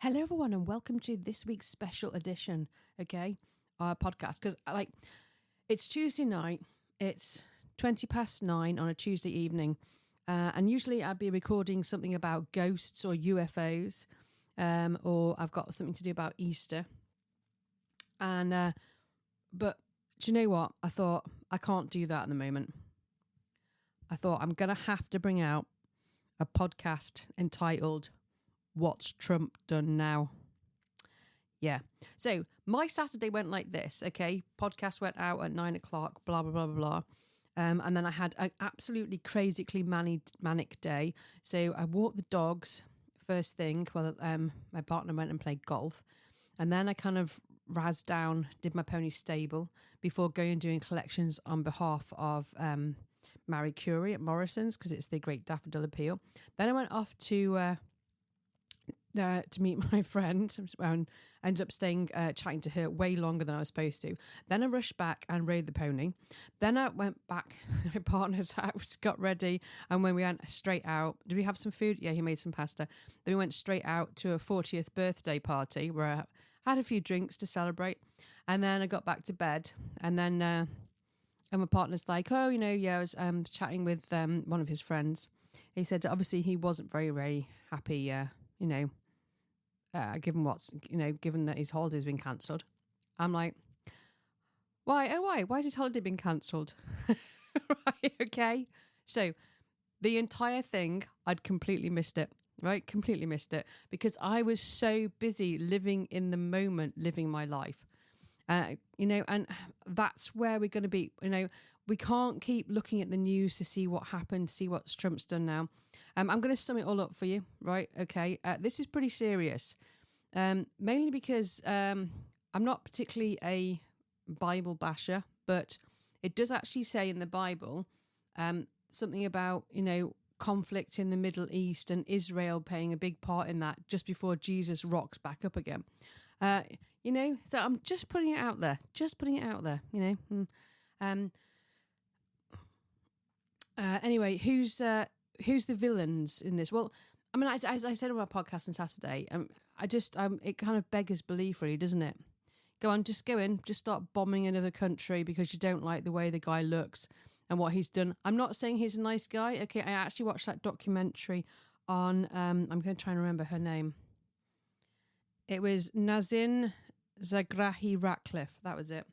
Hello, everyone, and welcome to this week's special edition, our podcast. Because, it's Tuesday night, it's 9:20 on a Tuesday evening, and usually I'd be recording something about ghosts or UFOs, or I've got something to do about Easter. And, but do you know what? I thought, I can't do that at the moment. I thought I'm going to have to bring out a podcast entitled What's Trump Done Now? Yeah. So my Saturday went like this, okay? Podcast went out at 9 o'clock, blah, blah, blah, blah, blah. And then I had an absolutely crazily manic day. So I walked the dogs first thing while my partner went and played golf. And then I kind of razzed down, did my pony stable before going and doing collections on behalf of Marie Curie at Morrison's because it's the Great Daffodil Appeal. Then I went off to meet my friend and ended up staying, chatting to her way longer than I was supposed to. Then I rushed back and rode the pony. Then I went back to my partner's house, got ready, and when we went straight out, did we have some food? Yeah, he made some pasta. Then we went straight out to a 40th birthday party where I had a few drinks to celebrate, and then I got back to bed, and then and my partner's like, I was chatting with one of his friends. He said obviously he wasn't very, very happy, given that his holiday's been cancelled. I'm like, why? Oh, why? Why has his holiday been cancelled? Right, okay. So the entire thing, I'd completely missed it, right? Completely missed it because I was so busy living in the moment, living my life. And that's where we're going to be. We can't keep looking at the news to see what happened, see what Trump's done now. I'm going to sum it all up for you, right? Okay. This is pretty serious, mainly because I'm not particularly a Bible basher, but it does actually say in the Bible something about, conflict in the Middle East and Israel playing a big part in that just before Jesus rocks back up again. So I'm just putting it out there, Anyway, who's the villains in this? Well, I mean, as I said on my podcast on Saturday, it kind of beggars belief, really, doesn't it? Just go in, just start bombing another country because you don't like the way the guy looks and what he's done. I'm not saying he's a nice guy. Okay, I actually watched that documentary on, I'm going to try and remember her name. It was Nazin Zagrahi Ratcliffe. That was it.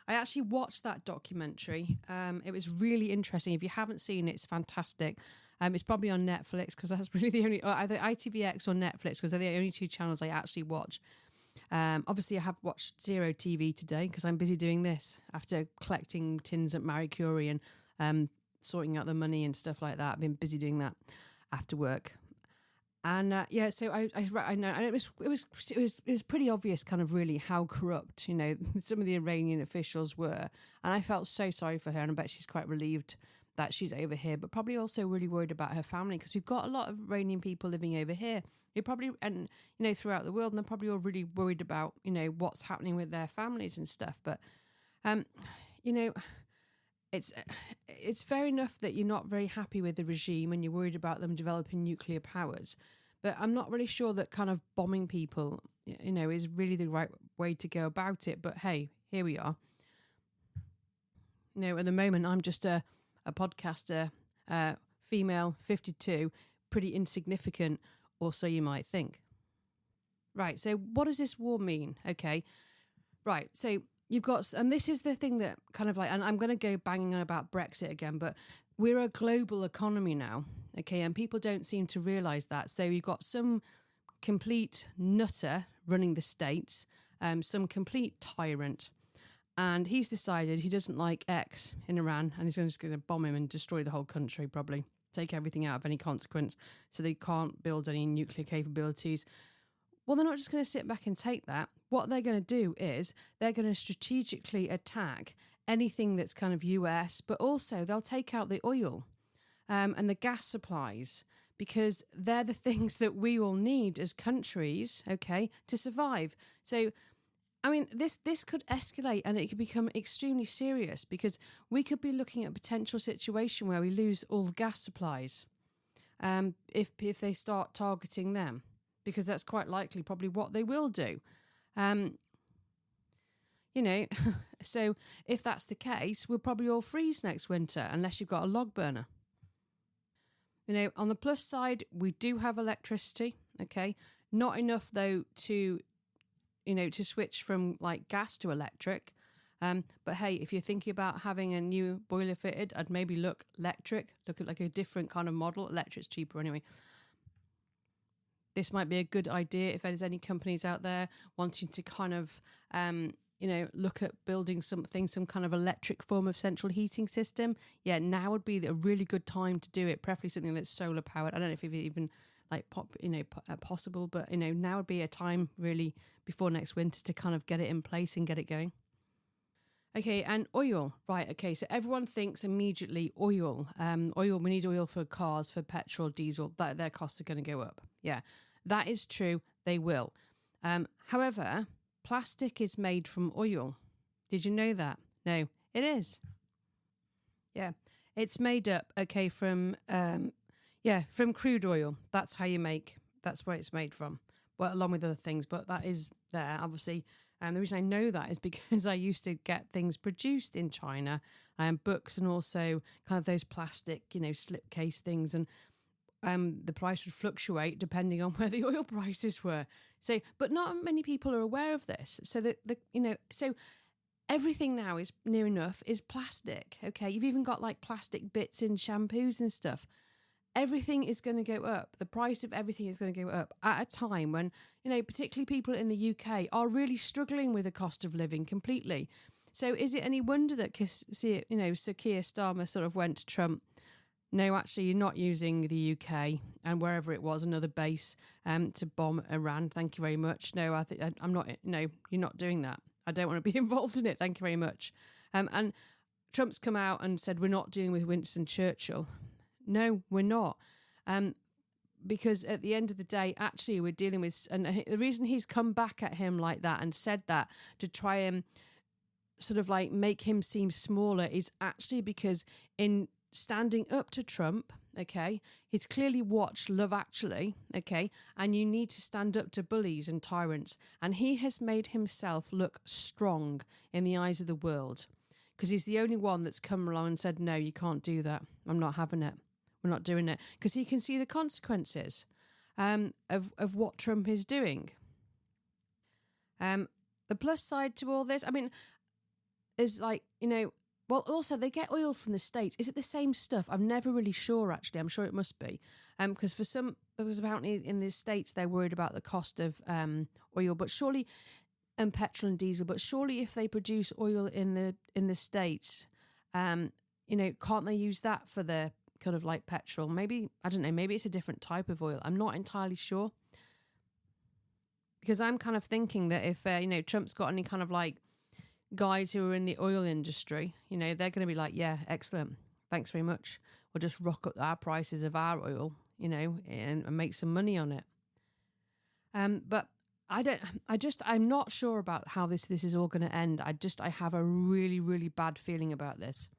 I actually watched that documentary. It was really interesting. If you haven't seen it, it's fantastic. It's probably on Netflix because that's really the only, or either ITVX or Netflix because they're the only two channels I actually watch. Obviously, I have watched Zero TV today because I'm busy doing this after collecting tins at Marie Curie and sorting out the money and stuff like that. I've been busy doing that after work. And so I know, and it was pretty obvious, kind of really how corrupt some of the Iranian officials were, and I felt so sorry for her, and I bet she's quite relieved that she's over here, but probably also really worried about her family because we've got a lot of Iranian people living over here. They're probably throughout the world, and they're probably all really worried about what's happening with their families and stuff. But it's fair enough that you're not very happy with the regime and you're worried about them developing nuclear powers. But I'm not really sure that kind of bombing people, is really the right way to go about it. But hey, here we are. At the moment, I'm just a podcaster, female, 52, pretty insignificant, or so you might think. Right, so what does this war mean? Okay, right, so you've got, and this is the thing that kind of and I'm going to go banging on about Brexit again, but we're a global economy now, okay, and people don't seem to realise that. So you've got some complete nutter running the States, some complete tyrant, and he's decided he doesn't like X in Iran, and he's just going to bomb him and destroy the whole country, probably take everything out of any consequence, so they can't build any nuclear capabilities. Well, they're not just going to sit back and take that. What they're going to do is they're going to strategically attack anything that's kind of US, but also they'll take out the oil and the gas supplies because they're the things that we will need as countries, okay, to survive. So, I mean, this could escalate and it could become extremely serious because we could be looking at a potential situation where we lose all gas supplies if they start targeting them. because that's quite likely probably what they will do. So if that's the case, we'll probably all freeze next winter unless you've got a log burner. On the plus side, we do have electricity, okay? Not enough, though, to switch from like gas to electric. But hey, if you're thinking about having a new boiler fitted, I'd maybe look electric, look at like a different kind of model. Electric's cheaper anyway. This might be a good idea if there's any companies out there wanting to kind of, look at building some kind of electric form of central heating system. Yeah, now would be a really good time to do it, preferably something that's solar powered. I don't know if it's even possible, but now would be a time really before next winter to kind of get it in place and get it going. Okay, and oil, right? Okay, so everyone thinks immediately oil. We need oil for cars, for petrol, diesel. That their costs are going to go up. Yeah, that is true. They will. However, plastic is made from oil. Did you know that? No, it is. Yeah, it's made up. Okay, from crude oil. That's where it's made from. Well, along with other things, but that is there, obviously. And the reason I know that is because I used to get things produced in China, books and also kind of those plastic, slipcase things. And the price would fluctuate depending on where the oil prices were. So, but not many people are aware of this. So so everything now is near enough is plastic. Okay. You've even got like plastic bits in shampoos and stuff. Everything is going to go up. The price of everything is going to go up at a time when, particularly people in the UK are really struggling with the cost of living completely. So is it any wonder that, Sir Keir Starmer sort of went to Trump? No, actually, you're not using the UK and wherever it was, another base to bomb Iran. Thank you very much. No, I'm not, you're not doing that. I don't want to be involved in it. Thank you very much. And Trump's come out and said, we're not dealing with Winston Churchill. No, we're not. Because at the end of the day, actually, we're dealing with... And the reason he's come back at him like that and said that to try and sort of like make him seem smaller is actually because in standing up to Trump, okay, he's clearly watched Love Actually, okay, and you need to stand up to bullies and tyrants. And he has made himself look strong in the eyes of the world because he's the only one that's come along and said, no, you can't do that. I'm not having it. We're not doing it because he can see the consequences of what Trump is doing. The plus side to all this, I mean, is like, well, also they get oil from the States. Is it the same stuff? I'm never really sure, actually. I'm sure it must be. Because for some, there was apparently in the States, they're worried about the cost of oil, but surely, and petrol and diesel, but surely if they produce oil in the States, can't they use that for their kind of like petrol? Maybe, I don't know, maybe it's a different type of oil. I'm not entirely sure. Because I'm kind of thinking that if, Trump's got any kind of like guys who are in the oil industry, they're going to be like, yeah, excellent. Thanks very much. We'll just rock up our prices of our oil, and make some money on it. But I'm not sure about how this is all going to end. I have a really, really bad feeling about this.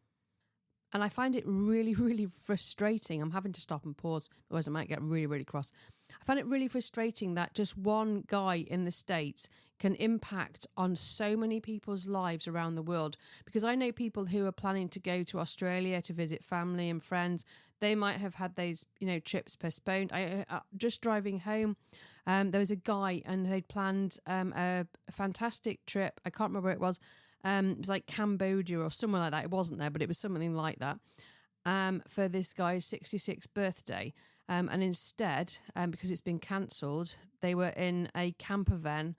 And I find it really, really frustrating. I'm having to stop and pause, otherwise I might get really, really cross. I find it really frustrating that just one guy in the States can impact on so many people's lives around the world. Because I know people who are planning to go to Australia to visit family and friends. They might have had those, trips postponed. I just driving home, there was a guy and they'd planned a fantastic trip. I can't remember where it was. It was like Cambodia or somewhere like that. It wasn't there, but it was something like that for this guy's 66th birthday. And instead, because it's been cancelled, they were in a camper van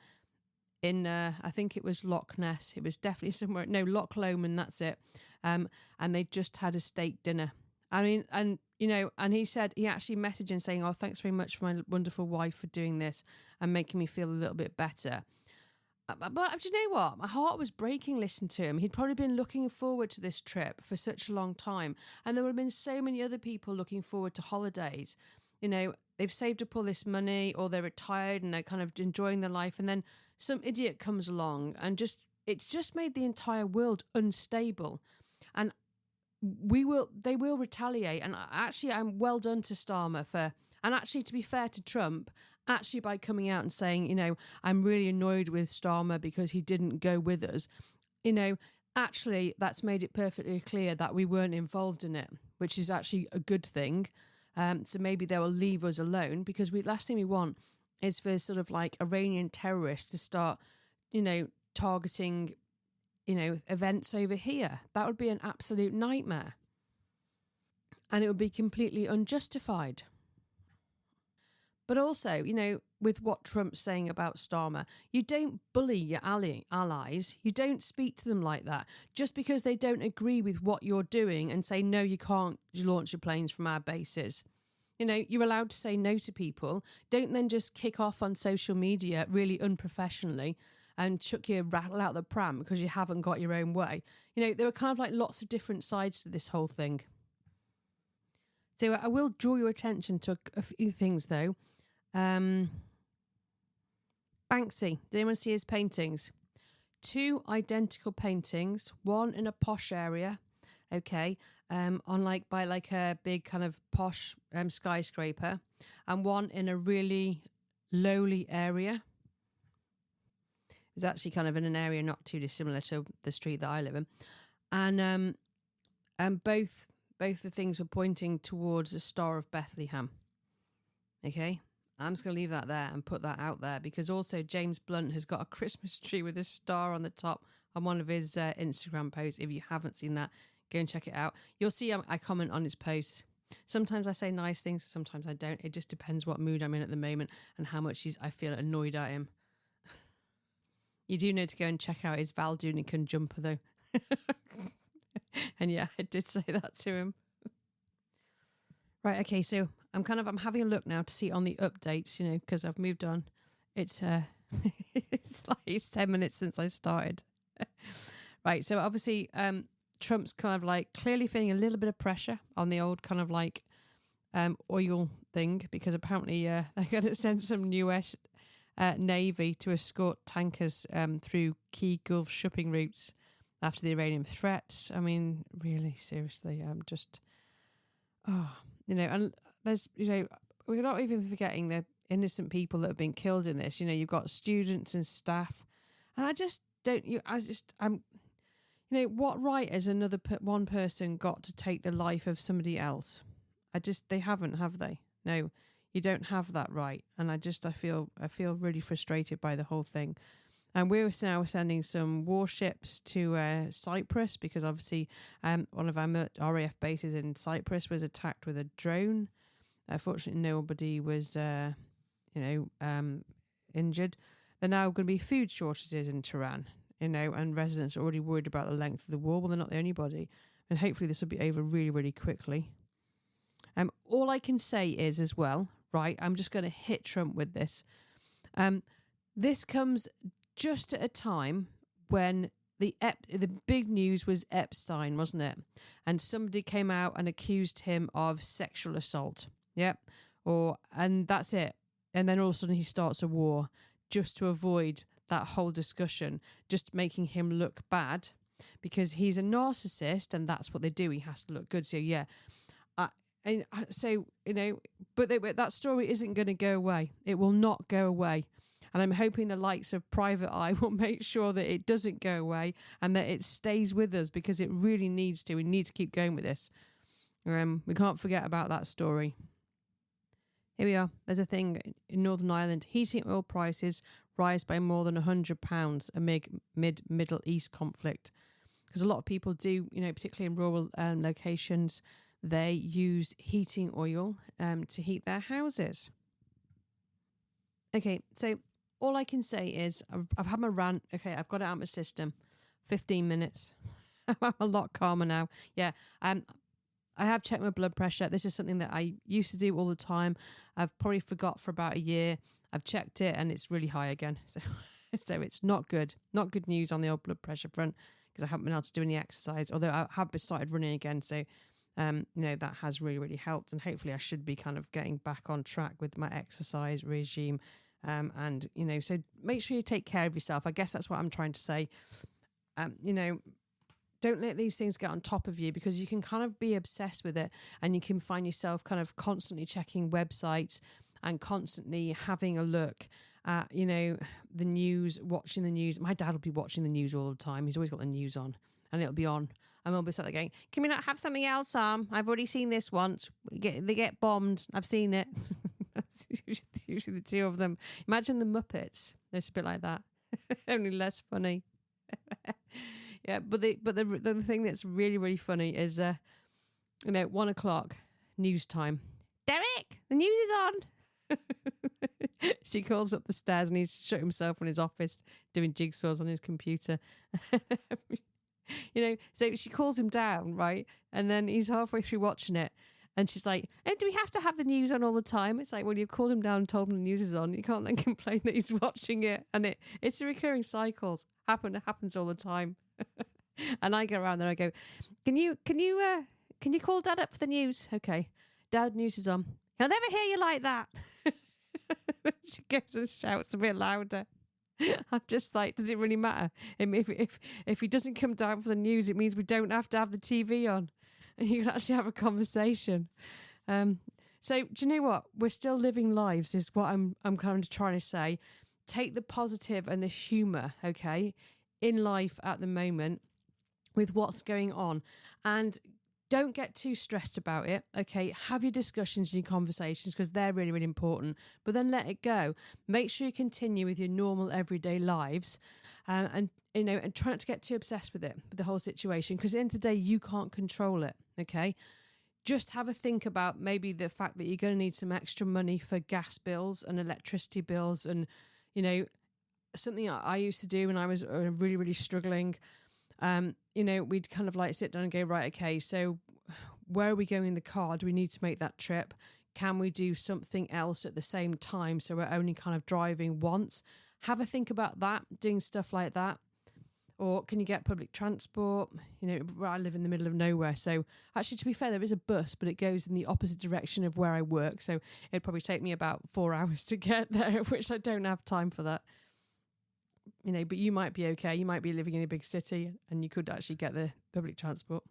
in, I think it was Loch Ness. It was definitely somewhere, no, Loch Lomond, that's it. And they just had a steak dinner. I mean, and he said, he actually messaged in saying, oh, thanks very much for my wonderful wife for doing this and making me feel a little bit better. But do you know what? My heart was breaking listening to him. He'd probably been looking forward to this trip for such a long time. And there would have been so many other people looking forward to holidays. They've saved up all this money or they're retired and they're kind of enjoying their life. And then some idiot comes along and it's just made the entire world unstable. And they will retaliate. And actually, I'm well done to Starmer and actually, to be fair to Trump, actually by coming out and saying, I'm really annoyed with Starmer because he didn't go with us, actually that's made it perfectly clear that we weren't involved in it, which is actually a good thing. So maybe they will leave us alone, because last thing we want is for sort of like Iranian terrorists to start, targeting, events over here. That would be an absolute nightmare. And it would be completely unjustified. But also, with what Trump's saying about Starmer, you don't bully your allies. You don't speak to them like that. Just because they don't agree with what you're doing and say, no, you can't launch your planes from our bases. You're allowed to say no to people. Don't then just kick off on social media really unprofessionally and chuck your rattle out the pram because you haven't got your own way. There are kind of like lots of different sides to this whole thing. So I will draw your attention to a few things, though. Banksy, did anyone see his paintings? 2 identical paintings, one in a posh area, okay, by a big kind of posh skyscraper, and one in a really lowly area. It was actually kind of in an area not too dissimilar to the street that I live in, and both the things were pointing towards the Star of Bethlehem. Okay, I'm just going to leave that there and put that out there, because also James Blunt has got a Christmas tree with a star on the top on one of his Instagram posts. If you haven't seen that, go and check it out. You'll see I comment on his posts. Sometimes I say nice things, sometimes I don't. It just depends what mood I'm in at the moment and how much I feel annoyed at him. You do need to go and check out his Val Doonican jumper, though. And yeah, I did say that to him. Right, okay, so I'm having a look now to see on the updates, because I've moved on. It's it's 10 minutes since I started. Right, so obviously Trump's kind of like clearly feeling a little bit of pressure on the old kind of like oil thing, because apparently they're going to send some US Navy to escort tankers through key Gulf shipping routes after the Iranian threats. I mean, really, seriously, I'm just, and there's, we're not even forgetting the innocent people that have been killed in this. You've got students and staff, and I just don't, what right has one person got to take the life of somebody else? They haven't, have they? No, you don't have that right. And I feel really frustrated by the whole thing. And we're now sending some warships to Cyprus, because obviously one of our RAF bases in Cyprus was attacked with a drone. Fortunately, nobody was, injured. There are now going to be food shortages in Tehran, and residents are already worried about the length of the war. Well, they're not the only body. And hopefully this will be over really, really quickly. All I can say is as well, right, I'm just going to hit Trump with this. This comes just at a time when the big news was Epstein, wasn't it? And somebody came out and accused him of sexual assault. Yep. And that's it. And then all of a sudden he starts a war just to avoid that whole discussion, just making him look bad, because he's a narcissist and that's what they do. He has to look good. So yeah. But that story isn't going to go away. It will not go away. And I'm hoping the likes of Private Eye will make sure that it doesn't go away and that it stays with us, because it really needs to. We need to keep going with this. We can't forget about that story. Here we are. There's a thing in Northern Ireland. Heating oil prices rise by more than £100 amid Middle East conflict. Because a lot of people do, particularly in rural locations, they use heating oil to heat their houses. Okay, so all I can say is I've had my rant. Okay, I've got it out of my system. 15 minutes. I'm a lot calmer now. Yeah, I have checked my blood pressure. This is something that I used to do all the time. I've probably forgot for about a year. I've checked it and it's really high again. So it's not good. Not good news on the old blood pressure front, because I haven't been able to do any exercise, although I have started running again. So, that has really, really helped. And hopefully I should be kind of getting back on track with my exercise regime. So make sure you take care of yourself. I guess that's what I'm trying to say. Don't let these things get on top of you, because you can kind of be obsessed with it and you can find yourself kind of constantly checking websites and constantly having a look at, the news, watching the news. My dad will be watching the news all the time. He's always got the news on, and it'll be on. And we'll be sat there going, can we not have something else on? I've already seen this once. They get bombed. I've seen it. That's usually the two of them. Imagine the Muppets. They're a bit like that. Only less funny. Yeah, but the thing that's really, really funny is, 1 o'clock, news time. Derek, the news is on. She calls up the stairs and he's shut himself in his office doing jigsaws on his computer. So she calls him down, right? And then he's halfway through watching it. And she's like, do we have to have the news on all the time? It's like, well, you've called him down and told him the news is on. You can't then complain that he's watching it. And it's a recurring cycle. It happens all the time. And I go around there, I go, can you call Dad up for the news? Okay. Dad, news is on. He'll never hear you like that. She goes and shouts a bit louder. I'm just like, does it really matter? If he doesn't come down for the news, it means we don't have to have the TV on. And you can actually have a conversation. So do you know what? We're still living lives is what I'm kind of trying to say. Take the positive and the humour, okay, in life at the moment with what's going on. And don't get too stressed about it, okay? Have your discussions and your conversations because they're really, really important. But then let it go. Make sure you continue with your normal everyday lives and try not to get too obsessed with it, with the whole situation, because at the end of the day, you can't control it, okay? Just have a think about maybe the fact that you're going to need some extra money for gas bills and electricity bills and, something I used to do when I was really, really struggling. We'd kind of like sit down and go, right, okay, so where are we going in the car? Do we need to make that trip? Can we do something else at the same time so we're only kind of driving once? Have a think about that, doing stuff like that. Or can you get public transport? I live in the middle of nowhere. So actually, to be fair, there is a bus, but it goes in the opposite direction of where I work. So it'd probably take me about 4 hours to get there, which I don't have time for that. But you might be okay. You might be living in a big city and you could actually get the public transport.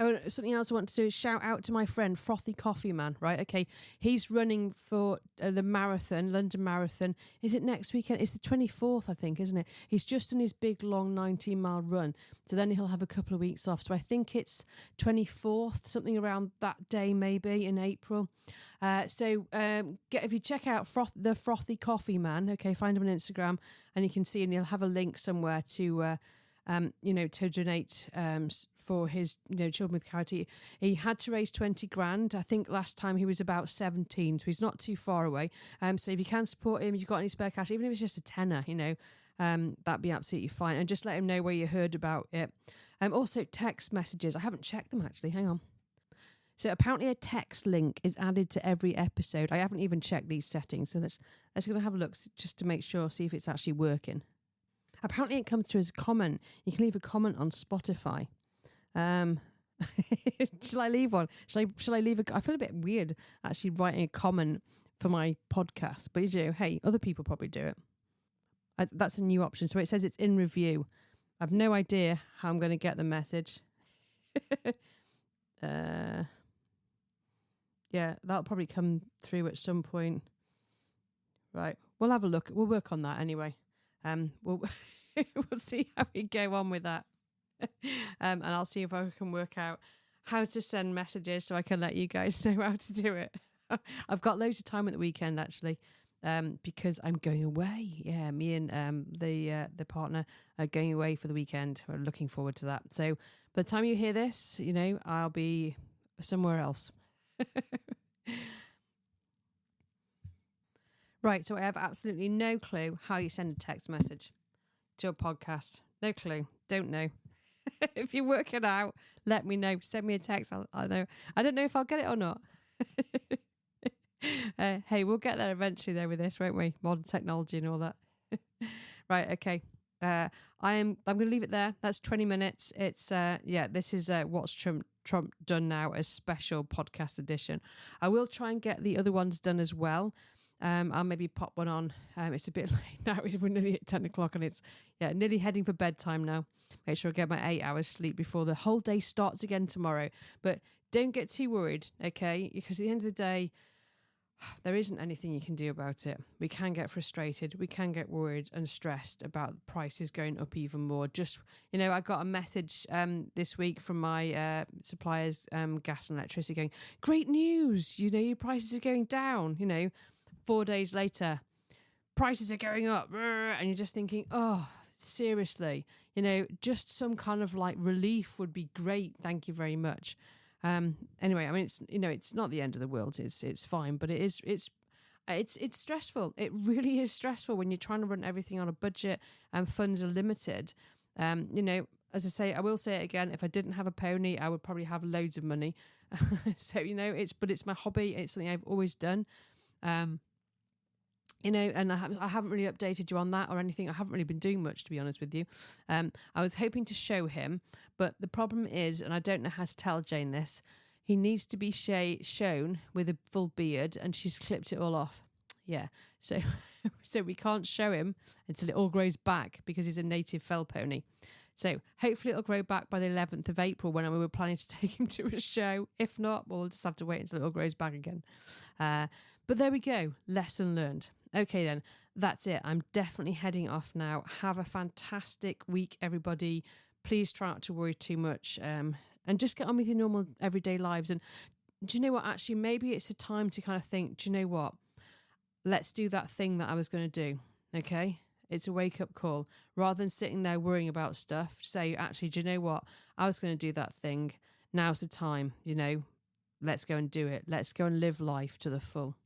Oh, something else I want to do is shout out to my friend Frothy Coffee Man, right? Okay, he's running for the marathon, London Marathon. Is it next weekend? It's the 24th, I think, isn't it? He's just done his big, long 19-mile run. So then he'll have a couple of weeks off. So I think it's 24th, something around that day maybe in April. If you check out the Frothy Coffee Man, okay, find him on Instagram and you can see, and he'll have a link somewhere to donate for his children with charity. He had to raise 20 grand. I think last time he was about 17, so he's not too far away. So if you can support him, if you've got any spare cash, even if it's just a tenner, that'd be absolutely fine. And just let him know where you heard about it. Also text messages. I haven't checked them actually. Hang on. So apparently a text link is added to every episode. I haven't even checked these settings, so let's go have a look just to make sure, see if it's actually working. Apparently it comes through as a comment. You can leave a comment on Spotify. Shall I leave one? Shall I leave I feel a bit weird actually writing a comment for my podcast, but you do. Hey, other people probably do it. That's a new option. So it says it's in review. I've no idea how I'm going to get the message. Yeah, that'll probably come through at some point. Right. We'll have a look. We'll work on that anyway. We'll see how we go on with that. And I'll see if I can work out how to send messages so I can let you guys know how to do it. I've got loads of time at the weekend actually, because I'm going away. Yeah, me and the partner are going away for the weekend. We're looking forward to that. So by the time you hear this, I'll be somewhere else. Right, so I have absolutely no clue how you send a text message to a podcast. No clue. Don't know. If you work it out, let me know. Send me a text. I'll know. I don't know if I'll get it or not. Hey, we'll get there eventually though with this, won't we? Modern technology and all that. Right, okay. I'm going to leave it there. That's 20 minutes. It's this is What's Trump Done Now, a special podcast edition. I will try and get the other ones done as well. I'll maybe pop one on. It's a bit late now. We're nearly at 10 o'clock and it's nearly heading for bedtime now. Make sure I get my 8 hours sleep before the whole day starts again tomorrow. But don't get too worried, okay? Because at the end of the day, there isn't anything you can do about it. We can get frustrated. We can get worried and stressed about prices going up even more. Just, I got a message this week from my suppliers, gas and electricity, going, great news, your prices are going down. 4 days later, prices are going up. And you're just thinking, oh, seriously, just some kind of like relief would be great. Thank you very much. Anyway, I mean, it's not the end of the world. It's fine, but it's stressful. It really is stressful when you're trying to run everything on a budget and funds are limited. As I say, I will say it again. If I didn't have a pony, I would probably have loads of money. So, it's my hobby. It's something I've always done. And I haven't really updated you on that or anything. I haven't really been doing much, to be honest with you. I was hoping to show him, but the problem is, and I don't know how to tell Jane this, he needs to be shown with a full beard, and she's clipped it all off. Yeah, so we can't show him until it all grows back because he's a native fell pony. So hopefully it'll grow back by the 11th of April when we were planning to take him to a show. If not, we'll just have to wait until it all grows back again. But there we go. Lesson learned. Okay, then. That's it. I'm definitely heading off now. Have a fantastic week, everybody. Please try not to worry too much and just get on with your normal everyday lives. And do you know what? Actually, maybe it's a time to kind of think, do you know what? Let's do that thing that I was going to do. Okay? It's a wake-up call. Rather than sitting there worrying about stuff, say, actually, do you know what? I was going to do that thing. Now's the time, let's go and do it. Let's go and live life to the full.